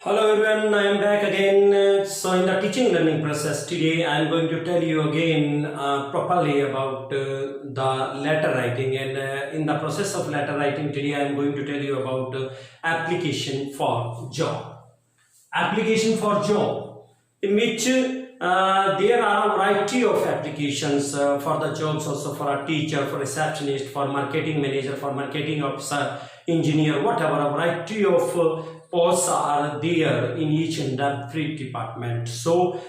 Hello everyone, I am back again. So in the teaching learning process today, I am going to tell you again properly about the letter writing, and in the process of letter writing today, I am going to tell you about application for job. Application for job, in which there are a variety of applications for the jobs, also for a teacher, for receptionist, for marketing manager, for marketing officer, engineer, whatever. A variety of posts are there in each and every department. So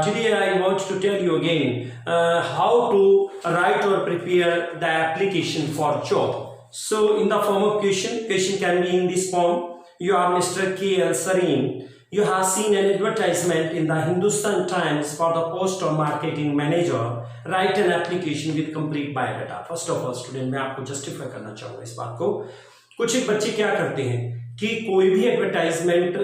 today I want to tell you again how to write or prepare the application for job. So in the form of question can be in this form. You are Mr. K.L. Sareen. You have seen an advertisement in the Hindustan Times for the post of marketing manager. Write an application with complete biodata. First of all, student, मैं आपको justify करना चाहूँगा इस बात को. कुछ एक बच्चे क्या करते हैं कि कोई भी एडवर्टाइजमेंट,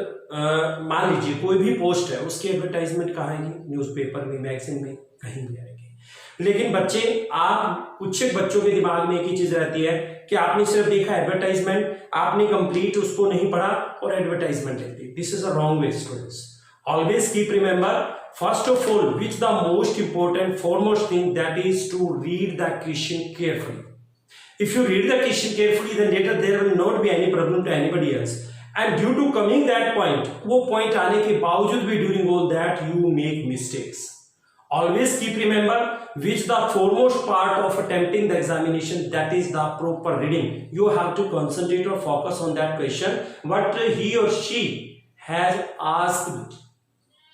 मान लीजिए कोई भी पोस्ट है, उसकी एडवर्टाइजमेंट कहाँ आएगी? न्यूज़पेपर में, मैगजीन में, कहीं भी आएगी. लेकिन बच्चे, आप कुछ एक बच्चों के दिमाग में एक ही चीज रहती है कि आपने सिर्फ देखा एडवर्टाइजमेंट, आपने कंप्लीट उसको नहीं पढ़ा और एडवर्टाइजमेंट लिख दी. This is a wrong way students. Always keep remember, first of all, which the most important foremost thing, that is to read the question carefully. If you read the question carefully, then later there will not be any problem to anybody else. And due to coming that point, वो point आने के बावजूद भी during all that you make mistakes. Always keep remember which the foremost part of attempting the examination, that is the proper reading. You have to concentrate or focus on that question. What he or she has asked.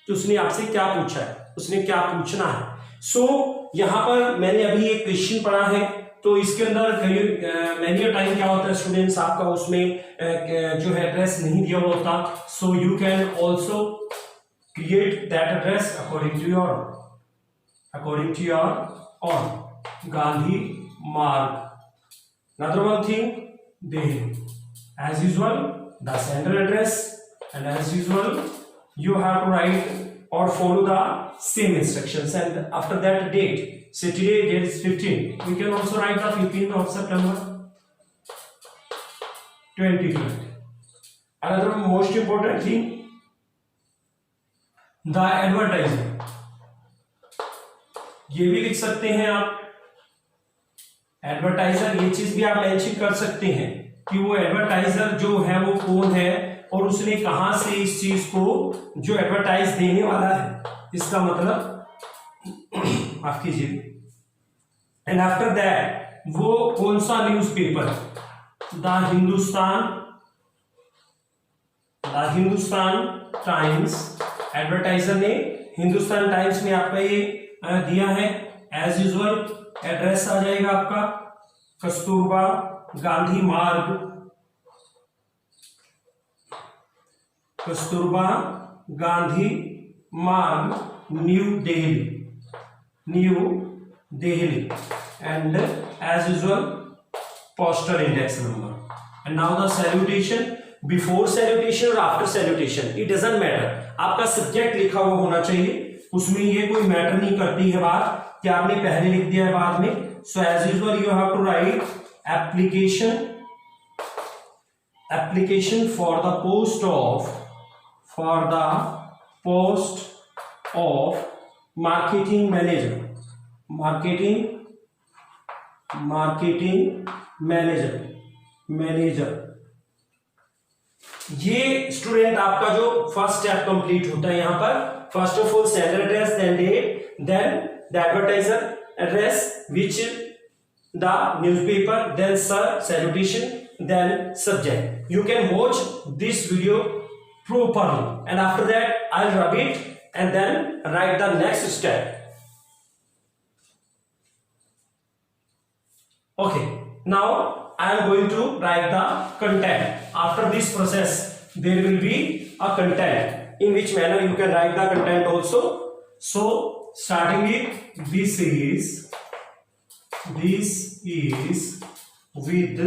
तो उसने आपसे क्या पूछा है, उसने क्या पूछना है. So यहाँ पर मैंने अभी एक क्वेश्चन पढ़ा है, तो इसके अंदर मैनी टाइम क्या होता है स्टूडेंट्स, आपका उसमें जो है एड्रेस नहीं दिया हुआ होता. So you can also create that address according to your own Gandhi Marg. Another one thing, Delhi. As usual, the sender address, and as usual, you have to write or follow the same instructions. And after that date, say today date is 15. We can also write the 15th of September 2020. Another most important thing, the advertisement. ये भी लिख सकते हैं आप. Advertiser, ये चीज भी आप मेंशन कर सकते हैं कि वो एडवर्टाइजर जो है वो कौन है और उसने कहां से इस चीज को जो एडवर्टाइज देने वाला है, इसका मतलब माफ कीजिए. एंड आफ्टर दैट वो कौन सा newspaper, the Hindustan times. Advertiser ने हिंदुस्तान टाइम्स में आपका ये दिया है. एज यूजुअल एड्रेस आ जाएगा आपका कस्तूरबा गांधी मार्ग, कस्तूरबा गांधी मार्ग, new Delhi, and as usual postal index number. And now the salutation, before salutation और after salutation, it doesn't matter. आपका सब्जेक्ट लिखा हुआ होना चाहिए, उसमें ये कोई मैटर नहीं करती है बात कि आपने पहले लिख दिया है बाद में. So as usual you have to write application for the post of marketing manager. ये स्टूडेंट आपका जो फर्स्ट स्टेप कंप्लीट होता है. यहां पर first of all sender address, then date, then the advertiser address, which the newspaper, then salutation, then subject. You can watch this video properly, and after that I'll rub it and then write the next step. Okay, now I am going to write the content. After this process there will be a content. In which manner you can write the content also. So starting with, this is with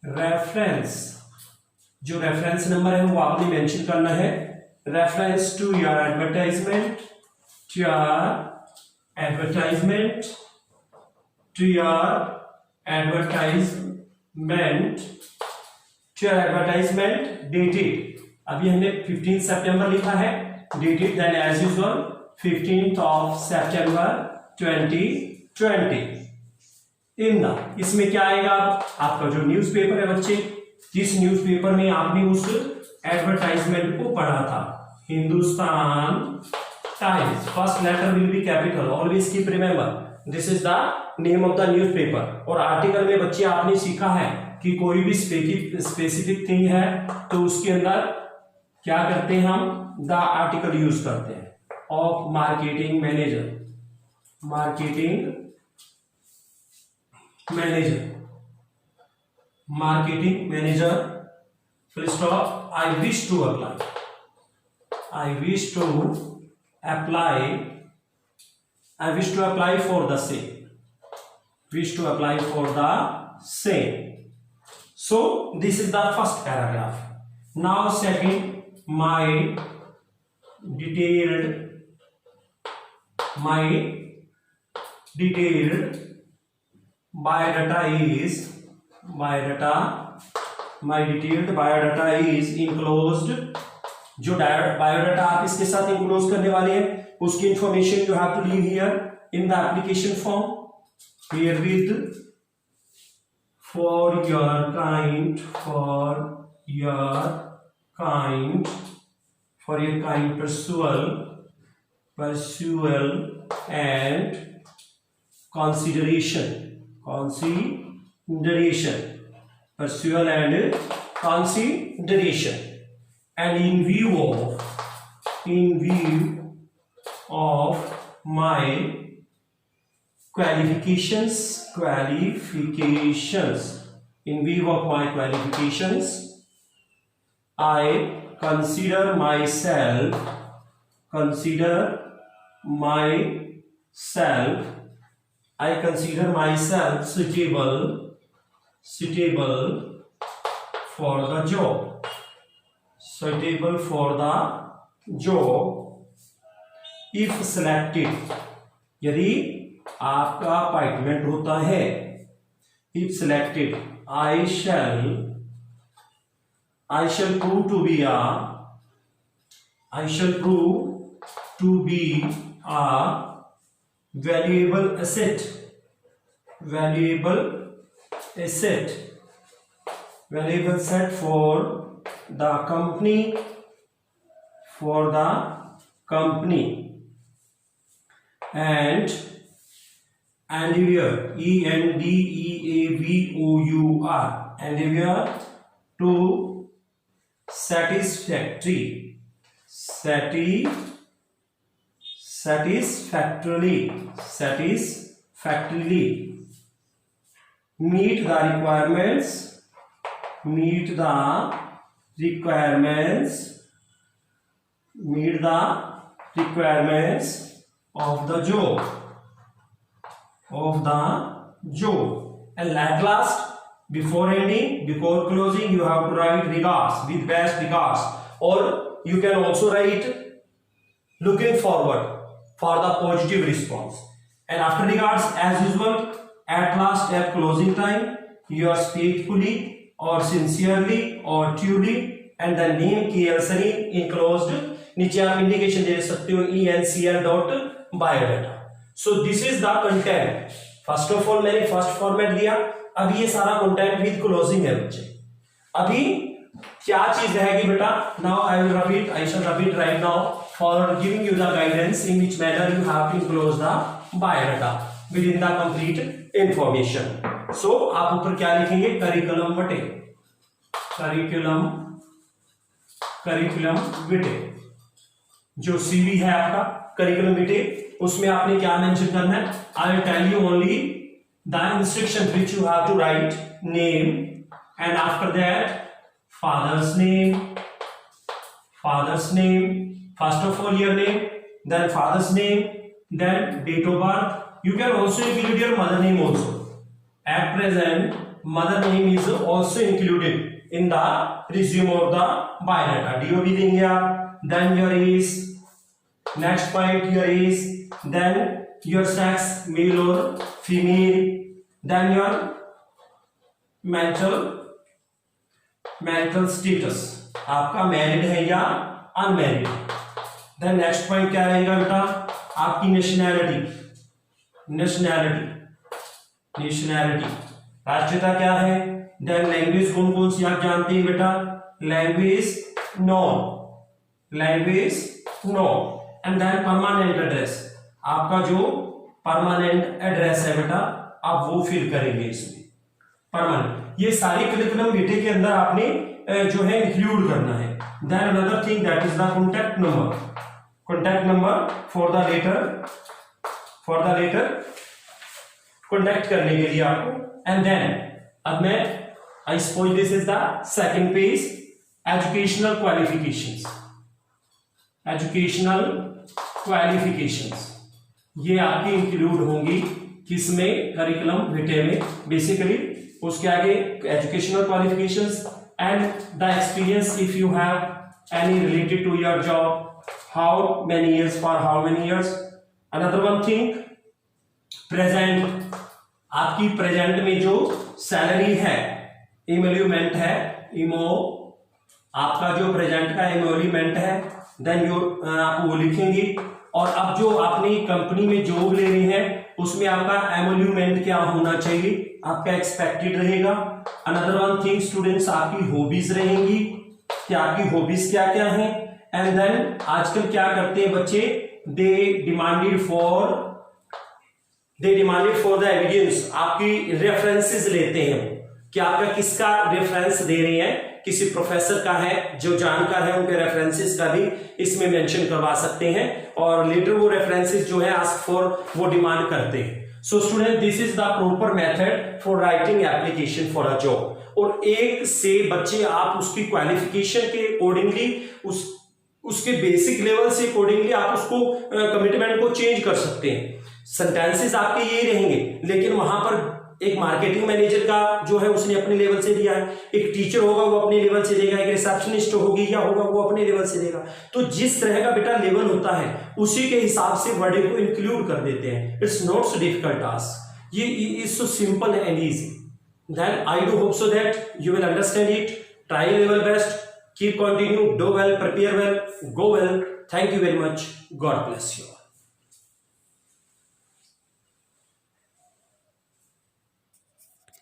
reference. जो reference number है वो आपने mention करना है. Reference to your advertisement, to your advertisement dated अभी हमने 15 सितंबर लिखा है, dated then as usual 15th of September 2020। In the, इसमें क्या आएगा, आपका जो न्यूज़पेपर है बच्चे, जिस न्यूज़पेपर में आपने उस एडवर्टाइजमेंट को पढ़ा था, Hindustan Times, first letter will be capital, always keep remember this is the name of the newspaper. और आर्टिकल में बच्चे आपने सीखा है कि कोई भी स्पेसिफिक थिंग है तो उसके अंदर क्या करते हैं, हम द आर्टिकल यूज करते हैं of marketing manager, marketing manager full stop, I wish to apply for the same, so this is the first paragraph. Now second, my detailed biodata is enclosed। जो बायोडाटा आप इसके साथ enclose करने वाले हैं उसकी information you have to leave here in the application form, here with for your kind perusal and consideration, perusal and consideration, and in view of my qualifications, in view of my qualifications, I consider myself suitable for the job, if selected, यदि आपका appointment होता है, if selected, I shall prove to be a valuable asset for the company and endeavor, endeavor to satisfactorily meet the requirements of the job, and at last, before ending, before closing, you have to write regards, with best regards, or you can also write looking forward for the positive response, and after regards, as usual, at last, at closing time, yours faithfully or sincerely or truly, and the name KL Sunny enclosed, नीचे आप indication दे सकते हो encl.biodata। So this is the content. First of all मैंने first format दिया, अभी ये सारा content with closing है बच्चे। अभी क्या चीज रहेगी बेटा, now I shall repeat right now for giving you the guidance in which manner you have to close the biodata with in the complete information. So आप ऊपर क्या लिखेंगे, करिकुलम विटे, जो सीवी है आपका करिकुलम विटे, उसमें आपने क्या मेंशन करना है, I will tell you only the instructions which you have to write, name and after that father's name, first of all your name, then father's name, then date of birth. You can also include your mother name also. At present, mother name is also included in the resume of the biodata. DOB देंगे आप, then your age, next point your age, then your sex, male or female, then your mental status, आपका married है या unmarried. Then next point क्या रहेगा बेटा, आपकी nationality, राष्ट्रीयता क्या है। देन लैंग्वेज कौन कौन सी आप जानते हैं बेटा, language know. And then permanent address, आपका जो परमानेंट एड्रेस है बेटा आप वो फिल करेंगे इसमें परमानेंट। ये सारी करिकुलम बेटे के अंदर आपने जो है इंक्लूड करना है। Then another thing that is the contact number for the letter contact करने के लिए आपको। एंड देन अब मैं I suppose this is the second page, educational qualifications ये आपकी इंक्लूड होंगी किसमें, करिकुलम विटे में बेसिकली। उसके आगे educational qualifications and the experience if you have any related to your job, how many years, for how many years. Another one thing present, आपकी present में जो सैलरी है, इमोल्यूमेंट है, आपका जो प्रेजेंट का इमोल्यूमेंट है, देन आप वो लिखेंगे। और अब जो आपने कंपनी में जॉब ले रही है उसमें आपका एमोल्यूमेंट क्या होना चाहिए, आपका एक्सपेक्टेड रहेगा। अनदर वन थिंग स्टूडेंट्स, आपकी हॉबीज रहेंगी कि आपकी हॉबीज क्या क्या हैं। एंड देन आजकल क्या करते हैं बच्चे, they demanded for the evidence, आपकी रेफरेंसेस लेते हैं कि आपका किसका रेफरेंस दे रहे हैं, किसी प्रोफेसर का है, जो जानकार है उनके रेफरेंसेस का भी इसमें मेंशन करवा सकते हैं। और लेटर वो रेफरेंसेस जो है आस्क फॉर वो डिमांड करते हैं। So student this is the proper method for writing application for a job. और एक से बच्चे आप उसकी क्वालिफिकेशन के अकॉर्डिंगली, उसके बेसिक लेवल से अकॉर्डिंगली आप उसको कमिटमेंट को चेंज कर सकते हैं। सेंटेंसेस आपके यही रहेंगे, लेकिन वहां पर एक मार्केटिंग मैनेजर का जो है उसने अपने लेवल से दिया है, एक टीचर होगा वो अपने लेवल से देगा, एक रिसेप्शनिस्ट होगी या होगा वो अपने लेवल से देगा। तो जिस तरह का बेटा लेवल होता है उसी के हिसाब से वर्डिंग को इंक्लूड कर देते हैं। It's not so difficult task, ये is so simple and easy. Then I do hope so that you will understand it, try your level best, keep continue, do well, prepare well, go well. Thank you very much, God bless you.